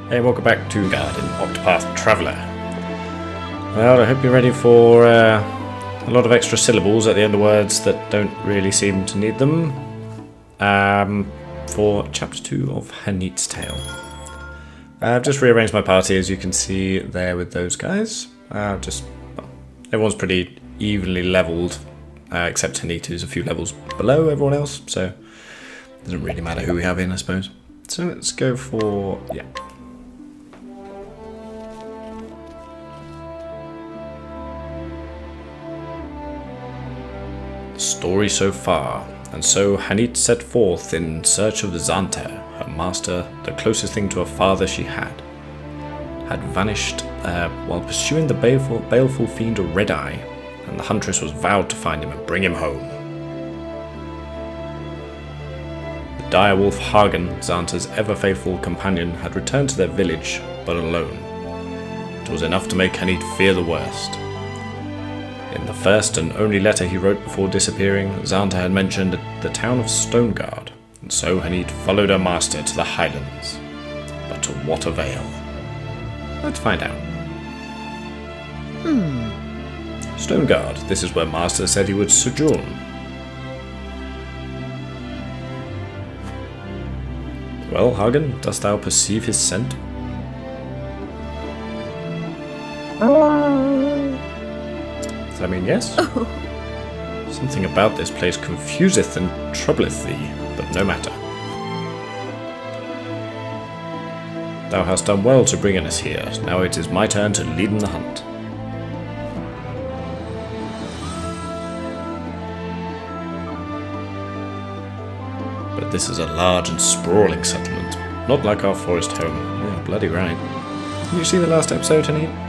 Hey, welcome back to Guard in Octopath Traveller. Well, I hope you're ready for a lot of extra syllables at the end of words that don't really seem to need them. For Chapter 2 of Hanit's Tale. I've just rearranged my party, as you can see there with those guys. Everyone's pretty evenly levelled, except Hanit, who's a few levels below everyone else, so it doesn't really matter who we have in, I suppose. So let's go for, yeah. Story so far. And so Hanit set forth in search of Xanta, her master, the closest thing to a father she had vanished while pursuing the baleful fiend Red Eye, and the huntress was vowed to find him and bring him home. The dire wolf Hagen, Xanta's ever-faithful companion, had returned to their village, but alone. It was enough to make Hanit fear the worst. In the first and only letter he wrote before disappearing, Xanta had mentioned the town of Stoneguard, and so Hanit followed her master to the Highlands. But to what avail? Let's find out. Stoneguard, this is where Master said he would sojourn. Well, Hagen, dost thou perceive his scent? Does that mean yes? Something about this place confuseth and troubleth thee, but no matter. Thou hast done well to bring us here. Now it is my turn to lead in the hunt. But this is a large and sprawling settlement, not like our forest home. Yeah, bloody right. Did you see the last episode, Hanit?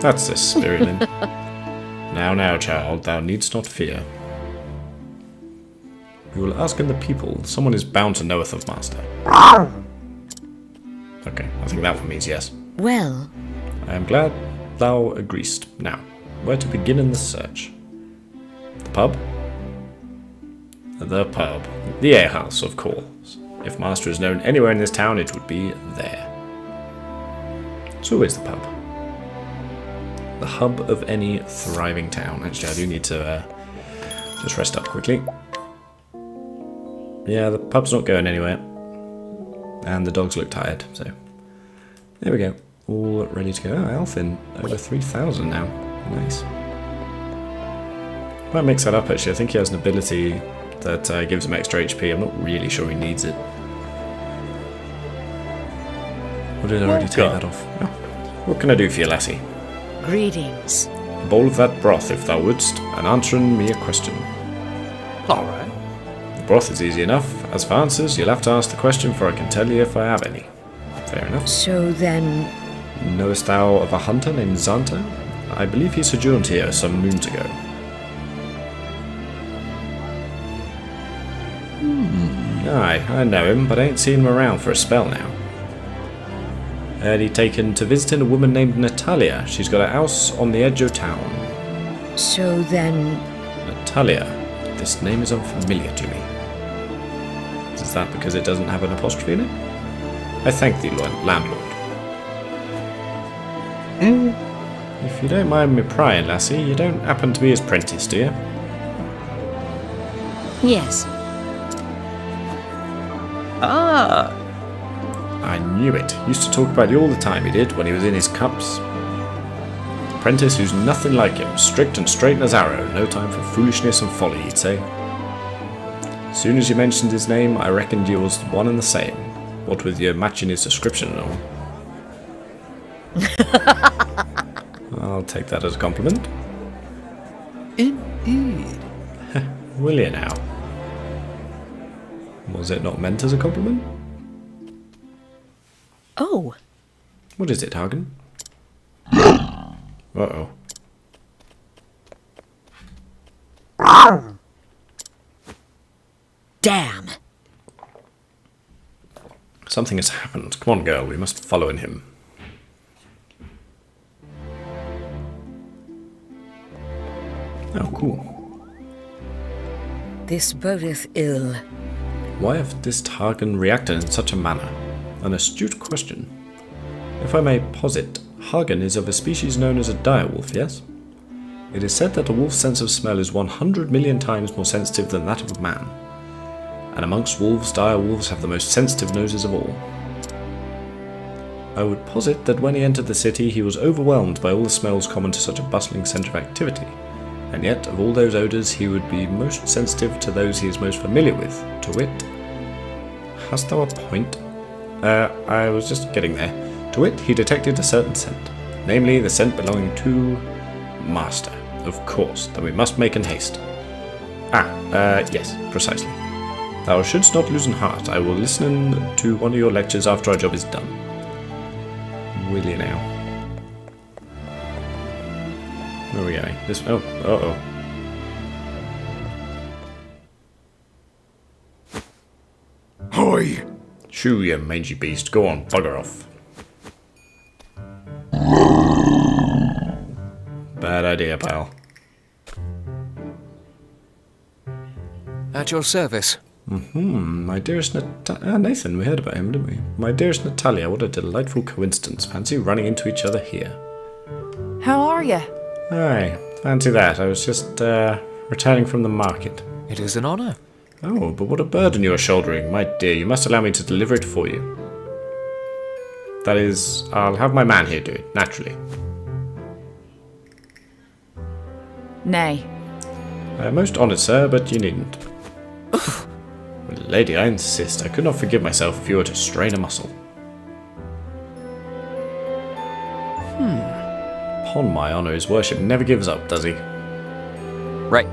That's the spirit. Now, child, thou needst not fear. We will ask in the people. Someone is bound to knoweth of master. Okay, I think that one means yes. Well, I am glad thou agreest. Now, where to begin in the search? The pub? The pub. The alehouse, of course. If master is known anywhere in this town, it would be there. So where's the pub? The hub of any thriving town. Actually, I do need to just rest up quickly. Yeah, the pub's not going anywhere. And the dogs look tired, so... There we go. All ready to go. Oh, Alfin, over 3,000 now. Nice. Might mix that up, actually. I think he has an ability that gives him extra HP. I'm not really sure he needs it. Or did I already take that off? Oh. What can I do for you, lassie? greetings. A bowl of that broth, if thou wouldst, and answering me a question. All right. The broth is easy enough. As for answers, you'll have to ask the question, for I can tell you if I have any. Fair enough. So then... Knowest thou of a hunter named Xanta? I believe he sojourned here some moons ago. Aye, I know him, but I ain't seen him around for a spell now. Heard he taken to visiting a woman named Natalia. She's got a house on the edge of town. So then... Natalia. This name is unfamiliar to me. Is that because it doesn't have an apostrophe in it? I thank thee, landlord. If you don't mind me prying, lassie, you don't happen to be his prentice, do you? Yes. Ah, I knew it. Used to talk about you all the time, he did, when he was in his cups. Apprentice who's nothing like him, strict and straight as arrow, no time for foolishness and folly, he'd say. As soon as you mentioned his name, I reckoned you was one and the same. What with your matching his description and all. I'll take that as a compliment. indeed. Will you now? Was it not meant as a compliment? Oh. What is it, Hagen? Uh-oh. Damn. Something has happened. Come on, girl, we must follow in him. Oh, cool. This bodeth ill. Why have this Hagen reacted in such a manner? An astute question. If I may posit, Hagen is of a species known as a direwolf, yes? It is said that a wolf's sense of smell is 100 million times more sensitive than that of a man. And amongst wolves, direwolves have the most sensitive noses of all. I would posit that when he entered the city, he was overwhelmed by all the smells common to such a bustling centre of activity, and yet, of all those odours, he would be most sensitive to those he is most familiar with, to wit. Hast thou a point? I was just getting there. To wit, he detected a certain scent, namely the scent belonging to Master. Of course, then we must make in haste. Yes, precisely. Thou shouldst not lose an heart. I will listen to one of your lectures after our job is done. Will you now? Where are we going? This. Oh, Hoy! Shoo, you mangy beast. Go on, bugger off. Bad idea, pal. At your service. My dearest Nathan, we heard about him, didn't we? My dearest Natalia, what a delightful coincidence. Fancy running into each other here. How are you? Aye, fancy that. I was just, returning from the market. It is an honour. Oh, but what a burden you are shouldering. My dear, you must allow me to deliver it for you. That is, I'll have my man here do it, naturally. Nay. Most honoured, sir, but you needn't. Lady, I insist. I could not forgive myself if you were to strain a muscle. Upon my honour, his worship never gives up, does he? Right.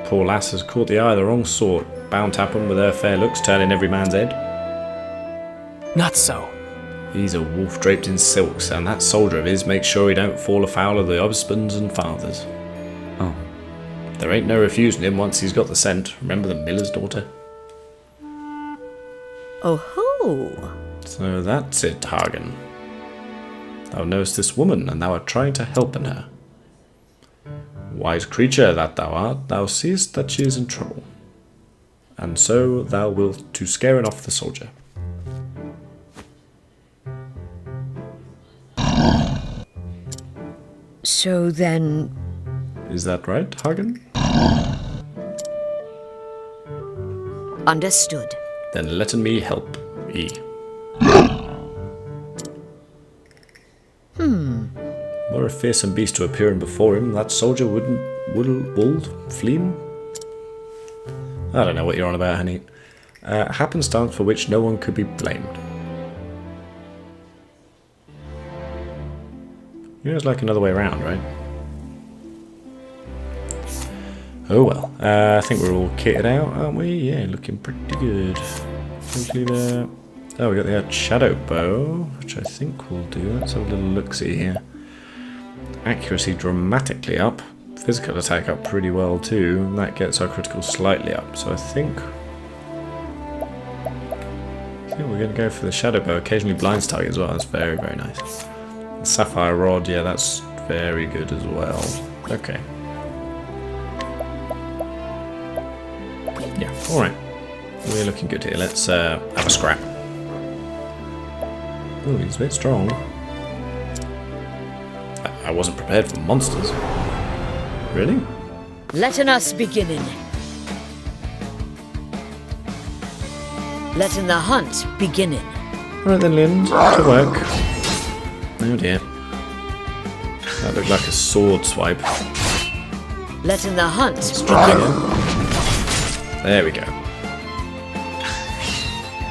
Poor lass has caught the eye of the wrong sort. Bound to happen with her fair looks turning every man's head. Not so. He's a wolf draped in silks, and that soldier of his makes sure he don't fall afoul of the husbands and fathers. Oh. There ain't no refusing him once he's got the scent. Remember the miller's daughter? Oh ho! So that's it, Hagen. Thou knowest this woman, and thou art trying to help in her. Wise creature that thou art, thou seest that she is in trouble. And so thou wilt to scare off the soldier. So then, Is that right, Hagen? understood. Then let me help ye. Were a fearsome beast to appear in before him, that soldier would flee him? I don't know what you're on about, honey. Happenstance for which no one could be blamed. You know, it's like another way around, right? Oh well, I think we're all kitted out, aren't we? Yeah, looking pretty good. Hopefully the... Oh, we got the shadow bow, which I think will do. Let's have a little look-see here. Accuracy dramatically up. Physical attack up pretty well too. And that gets our critical slightly up. So I think we're going to go for the shadow bow. Occasionally blinds target as well. That's very, very nice. The sapphire rod, yeah, that's very good as well. Okay. Yeah, alright. We're looking good here. Let's have a scrap. Oh, he's a bit strong. I wasn't prepared for monsters. Really? Letting us beginning. Letting the hunt beginning. Alright then, Lind, to work. Oh dear. That looked like a sword swipe. Letting the hunt Let's try beginning. again. There we go.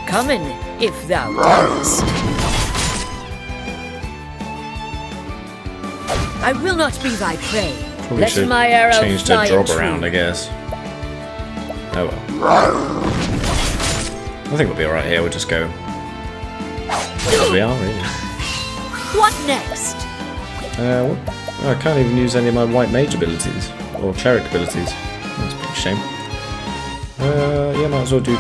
Coming, if thou darest. I will not be thy prey. Probably Let should my arrow change fly the drop true. around, I guess. Oh well. I think we'll be alright here. We'll just go as we are, really. What next? I can't even use any of my white mage abilities or cleric abilities. That's a big shame. Yeah, might as well do.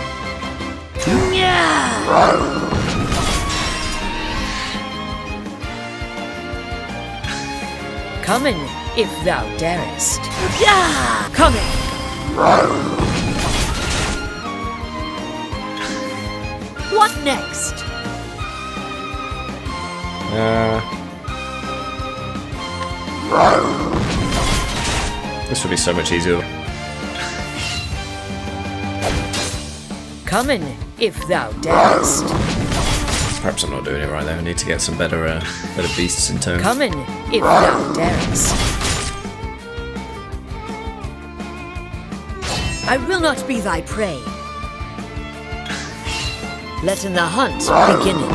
Coming, if thou darest. Yeah! Coming! What next? This would be so much easier. Come in, if thou darest. Perhaps I'm not doing it right there. I need to get some better beasts in turn. Come in, if thou darest. I will not be thy prey. Let in the hunt beginning.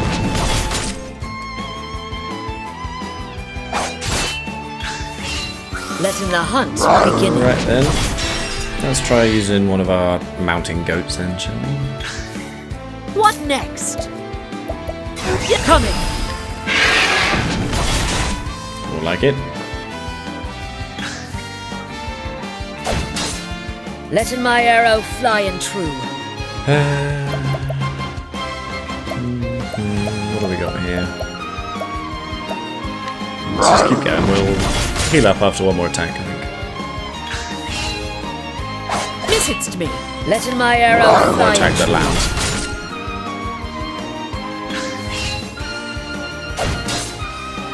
Let in the hunt beginning. Right then. Let's try using one of our mountain goats then, shall we? What next? You're coming. Don't like it. Let in my arrow fly and true. What do we got here? Let's just keep going. We'll heal up after one more attack, I think. Visits me. Let in my arrow One more fly attack and that true. lands.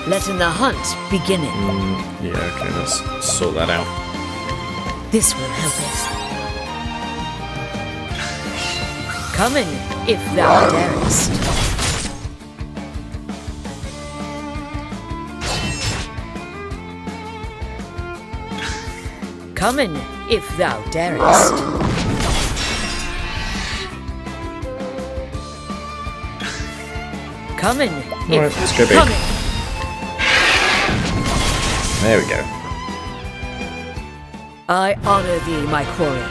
Let in the hunt beginning. Yeah, okay, let's sort that out. This will help us. Come in, if thou darest. Come in, if thou darest. Come in, if Alright, let's go big. come in. There we go. I honor thee, my quarry.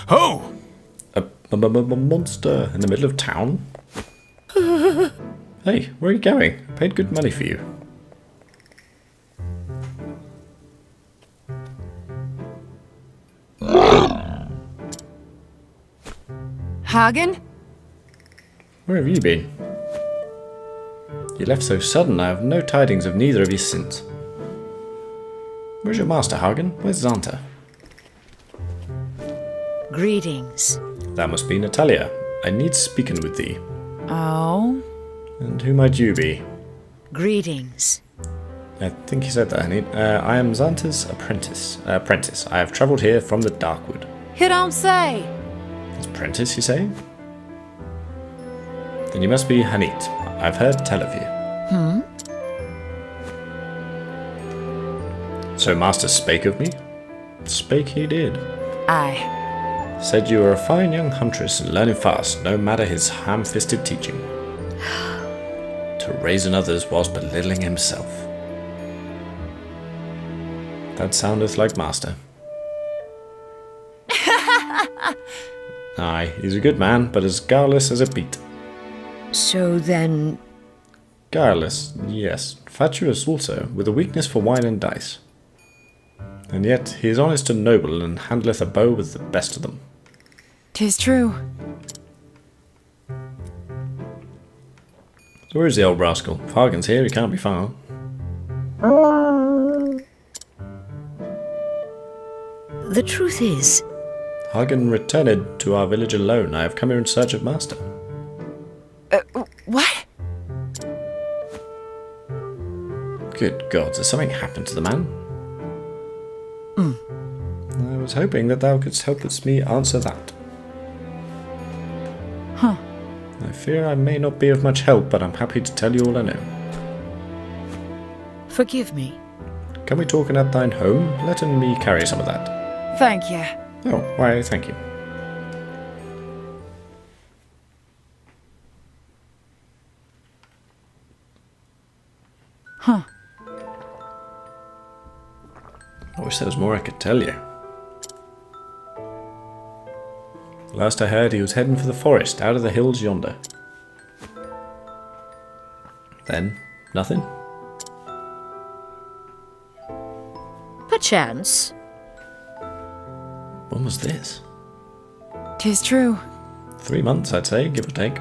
Oh! A monster in the middle of town? Hey, where are you going? I paid good money for you. Hagen? Where have you been? You left so sudden, I have no tidings of neither of you since. Where's your master, Hagen? Where's Xanta? Greetings. That must be Natalia. I need speaking with thee. Oh? And who might you be? Greetings. I think you said that, honey. I am Xanta's apprentice. I have travelled here from the Darkwood. You don't say. Apprentice, you say? Then you must be Hanit. I've heard tell of you. So Master spake of me? Spake he did. Aye. Said you were a fine young huntress and learning fast, no matter his ham-fisted teaching. To raise others whilst belittling himself. That soundeth like Master. Aye, he's a good man, but as guileless as a beet. So then, Guileless, yes. Fatuous also, with a weakness for wine and dice. And yet he is honest and noble, and handleth a bow with the best of them. 'Tis true. So where is the old rascal? If Hagen's here, he can't be far. the truth is, Hagen returned to our village alone. I have come here in search of Master. What? Good gods, has something happened to the man? I was hoping that thou couldst help me answer that. Huh. I fear I may not be of much help, but I'm happy to tell you all I know. forgive me. Can we talk in at thine home? Let me carry some of that. Thank you. Oh, why, thank you. Huh. I wish there was more I could tell you. Last I heard, he was heading for the forest, out of the hills yonder. Then, nothing? Perchance. When was this? 'Tis true. 3 months, I'd say, give or take.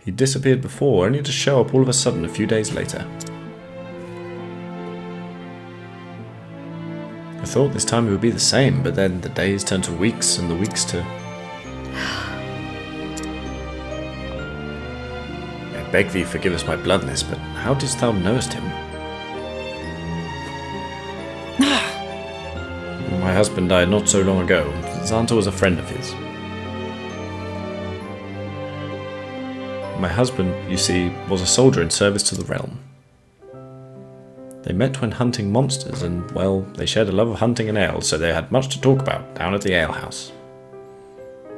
He disappeared before, only to show up all of a sudden a few days later. I thought this time it would be the same, but then the days turned to weeks and the weeks to... I beg thee forgive us my bloodness, but how didst thou knowest him? My husband died not so long ago. Xanta was a friend of his. My husband, you see, was a soldier in service to the realm. They met when hunting monsters, and, well, they shared a love of hunting and ale, so they had much to talk about down at the alehouse.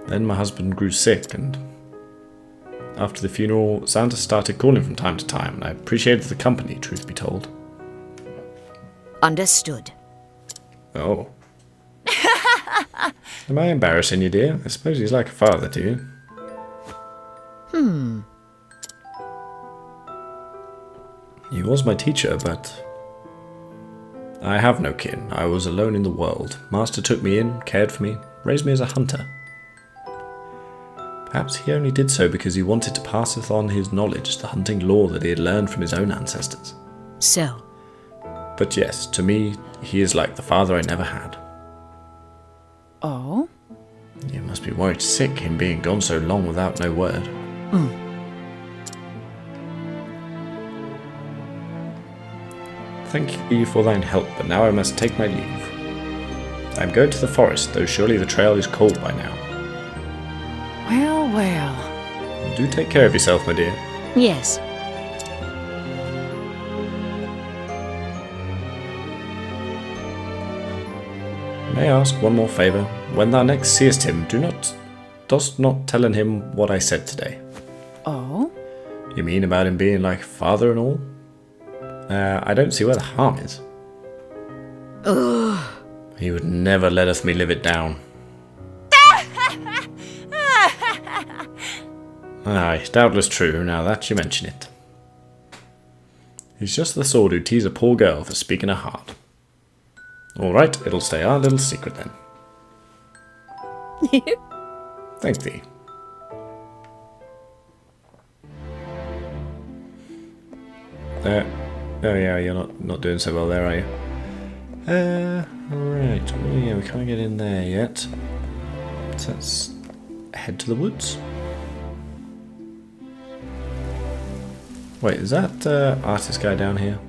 Then my husband grew sick, and after the funeral, Xanta started calling from time to time, and I appreciated the company, truth be told. Understood. Oh. Am I embarrassing you, dear? I suppose he's like a father to you. He was my teacher, but I have no kin. I was alone in the world. Master took me in, cared for me, raised me as a hunter. Perhaps he only did so because he wanted to pass on his knowledge, the hunting lore that he had learned from his own ancestors. So? But yes, to me, he is like the father I never had. Oh? You must be worried sick, him being gone so long without no word. Thank you for thine help, but now I must take my leave. I am going to the forest, though surely the trail is cold by now. Well, well. Do take care of yourself, my dear. Yes. May I ask one more favour? When thou next seest him, dost not tell him what I said today. Oh? You mean about him being like father and all? I don't see where the harm is. Ugh. He would never letteth me live it down. Aye, doubtless true, now that you mention it. He's just the sort who'd tease a poor girl for speaking her heart. Alright, it'll stay our little secret then. Thank thee. Oh yeah, you're not doing so well there, are you? Alright, well, yeah, we can't get in there yet. So let's head to the woods. Wait, is that artist guy down here?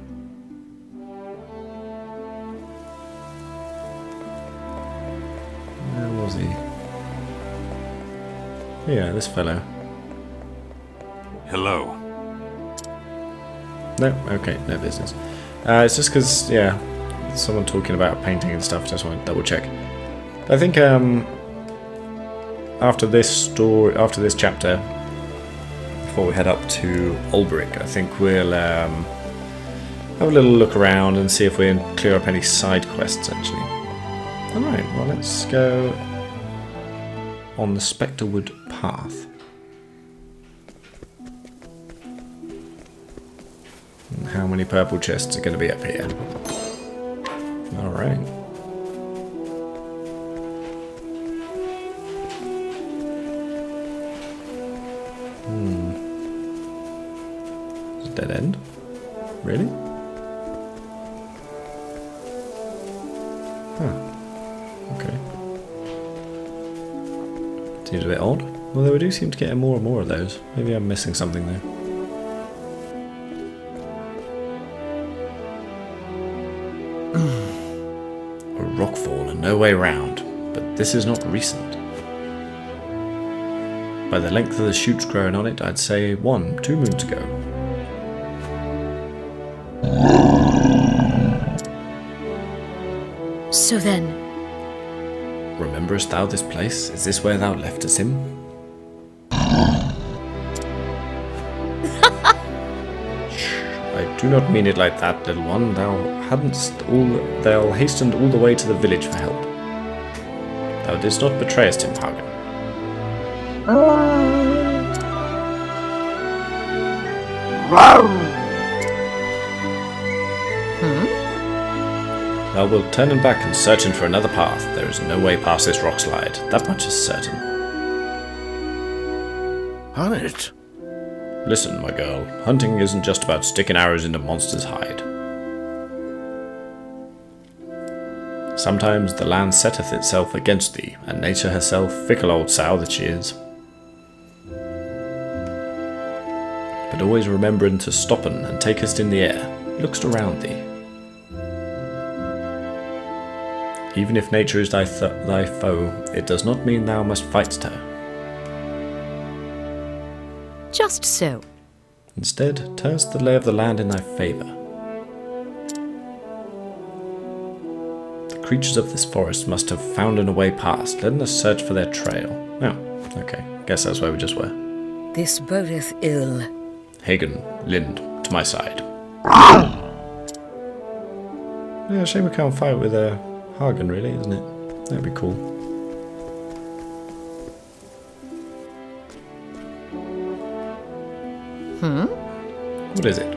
Where was he? Yeah, this fellow. Hello. No, okay, no business. It's just because, yeah, someone talking about painting and stuff, just want to double check. I think after this chapter, before we head up to Ulbrich, I think we'll have a little look around and see if we can clear up any side quests, actually. Alright, well, let's go on the Spectrewood path. How many purple chests are going to be up here? Alright. It's a dead end? Really? Huh. Okay. Seems a bit odd. Although we do seem to get more and more of those. Maybe I'm missing something there. Rockfall and no way round, but this is not recent. By the length of the shoots growing on it, I'd say 1-2 moons ago. So then... Rememberest thou this place? Is this where thou leftest him? I do not mean it like that, little one. Thou hastened all the way to the village for help. Thou didst not betray us, Tim Hagen. Thou wilt turn and back and searching for another path. There is no way past this rock slide. That much is certain. On it. Listen, my girl. Hunting isn't just about sticking arrows into monsters' hide. Sometimes the land setteth itself against thee, and nature herself, fickle old sow that she is. But always remembering to stoppen and takest in the air, lookst around thee. Even if nature is thy foe, it does not mean thou must fight her. Just so. Instead, turnst the lay of the land in thy favour. The creatures of this forest must have found a way past, letting us search for their trail. Oh, okay. Guess that's where we just were. This bodeth ill. Hagen, Lind, to my side. Yeah, shame we can't fight with Hagen, really, isn't it? That'd be cool. What is it?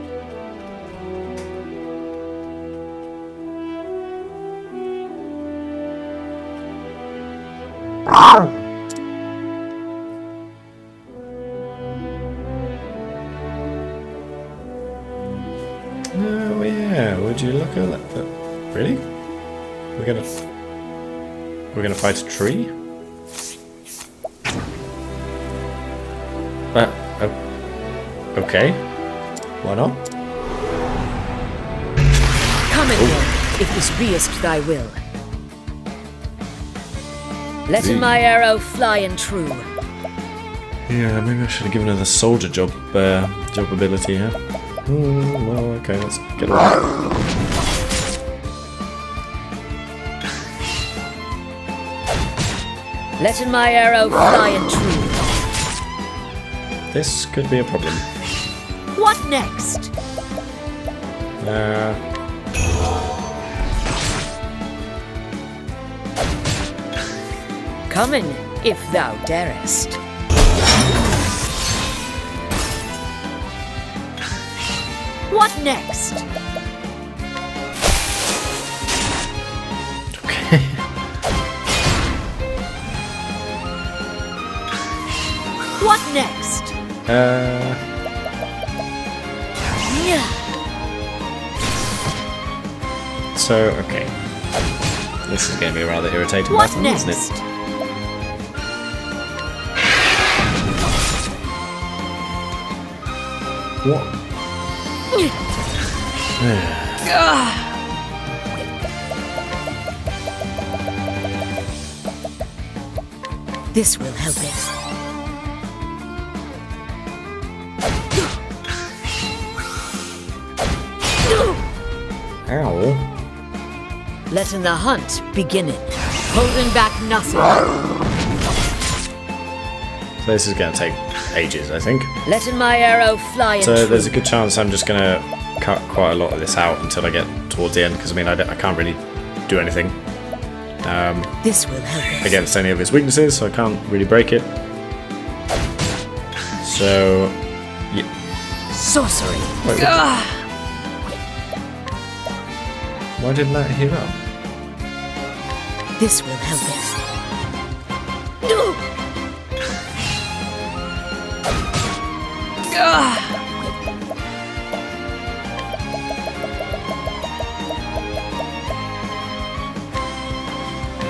Oh yeah, would you look at that? Really? We're gonna fight a tree? Okay. Why not? Come again, if this beest thy will. Let my arrow fly and true. Yeah, maybe I should have given her the soldier job ability here. Well, okay, let's get on. Let my arrow fly and true. This could be a problem. What next? Come in, if thou darest. What next? Okay. What next? Yeah. So, okay. This is going to be a rather irritating What battle, next? isn't it? What? This will help it. Ow. Letting the hunt begin it. Holding back nothing. So this is going to take ages, I think. Letting my arrow fly and So true. there's a good chance I'm just going to cut quite a lot of this out until I get towards the end, because I mean, I can't really do anything This will help it. against any of his weaknesses, so I can't really break it. So, yeah. Sorcery. Wait, why didn't that heal up? This will help it.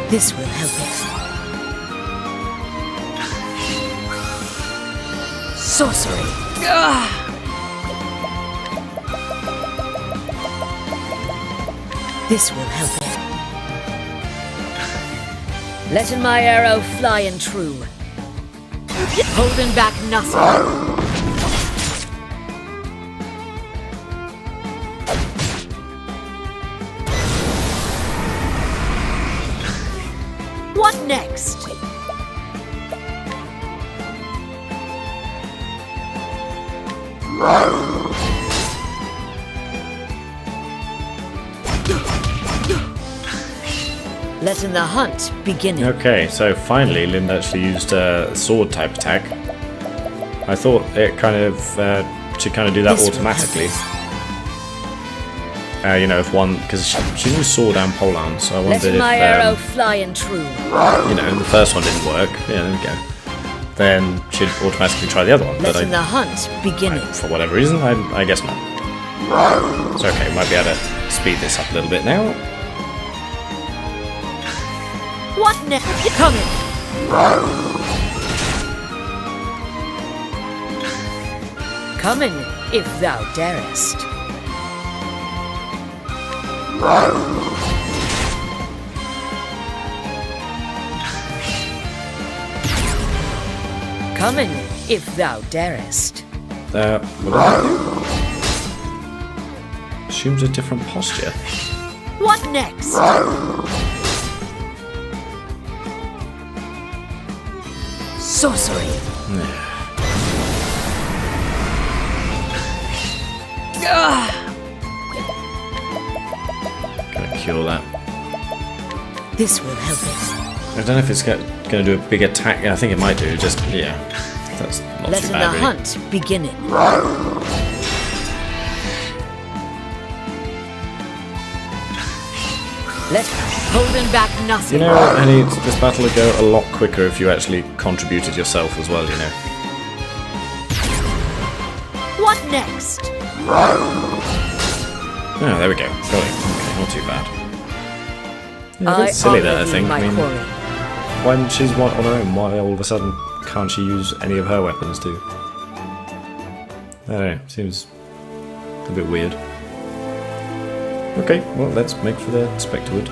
This will help it. Sorcery. This will help it. Letting my arrow fly and true. Holding back nothing. What next? Letting the hunt begin. Okay, so finally Lind actually used a sword type attack. I thought it kind of should kind of do that This will automatically. help You know, if one, because she used sword and polearm, so I wondered Letting if my arrow fly and true. you know, the first one didn't work. Yeah, there we go. Then she'd automatically try the other one, but Letting the hunt begin. for whatever reason, I guess not. It's okay, might be able to speed this up a little bit now. What next? Coming! Coming, if thou darest. Coming, if thou darest. What did I do? Assumes a different posture. What next? Sorcery. Gotta cure that. This will help it. I don't know if it's going to do a big attack. I think it might do. Just, yeah. That's not Letting too the bad, really. hunt begin. Let holding back nothing. You know, Annie, this battle would go a lot quicker if you actually contributed yourself as well, you know. What next? Oh, there we go. Got it. Okay, not too bad. Yeah, a bit silly that, I think. I mean, when she's on her own, why all of a sudden can't she use any of her weapons too? I don't know, seems a bit weird. Okay, well, let's make for the Specterwood.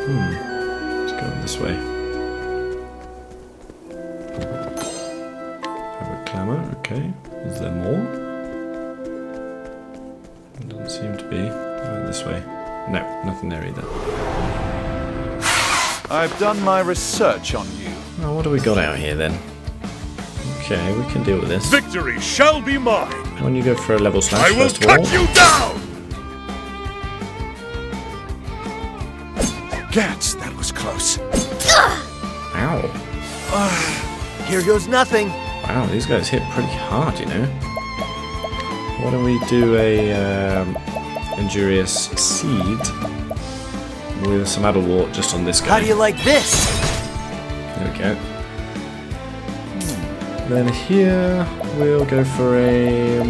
Let's go this way. Clamor, okay. Is there more? It doesn't seem to be. This way. No, nothing there either. I've done my research on you. Oh, what do we got out here then? Okay, we can deal with this. Victory shall be mine. Why don't you go for a level slash I will first of all? cut you down. Gats, that was close. Ow. Here goes nothing. Wow, these guys hit pretty hard, you know. Why don't we do a injurious seed with some Addlewort just on this guy? How do you like this? There we go. Then here we'll go for a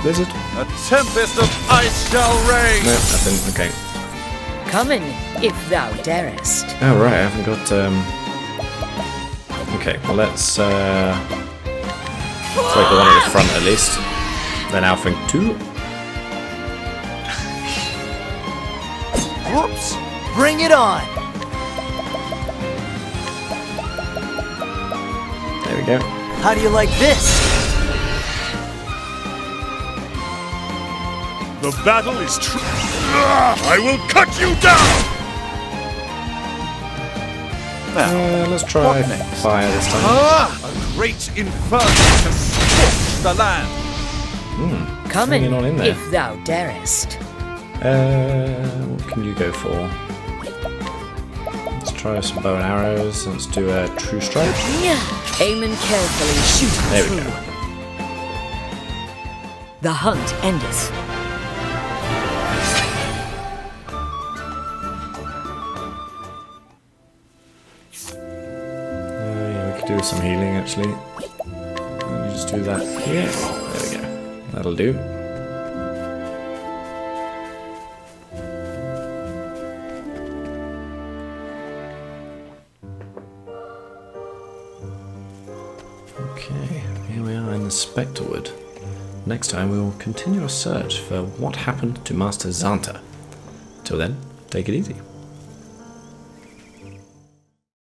blizzard. A tempest of ice shall rain. No, nothing. Okay. Coming, if thou darest. Oh right, I haven't got. Okay, well let's take the one at the front at least. Then Alpha 2. Whoops! Bring it on! There we go. How do you like this? The battle is true. I will cut you down. Let's try fire this time. A great inferno to scorch the land. Coming, hanging on in there. if thou darest. What can you go for? Let's try some bow and arrows. Let's do a true strike. Aiming carefully, shooting There we through. go. The hunt endeth. Yeah, we could do some healing actually. And you just do that here. There we go. That'll do. Okay, here we are in the Specterwood. Next time we will continue our search for what happened to Master Xanta. Till then, take it easy.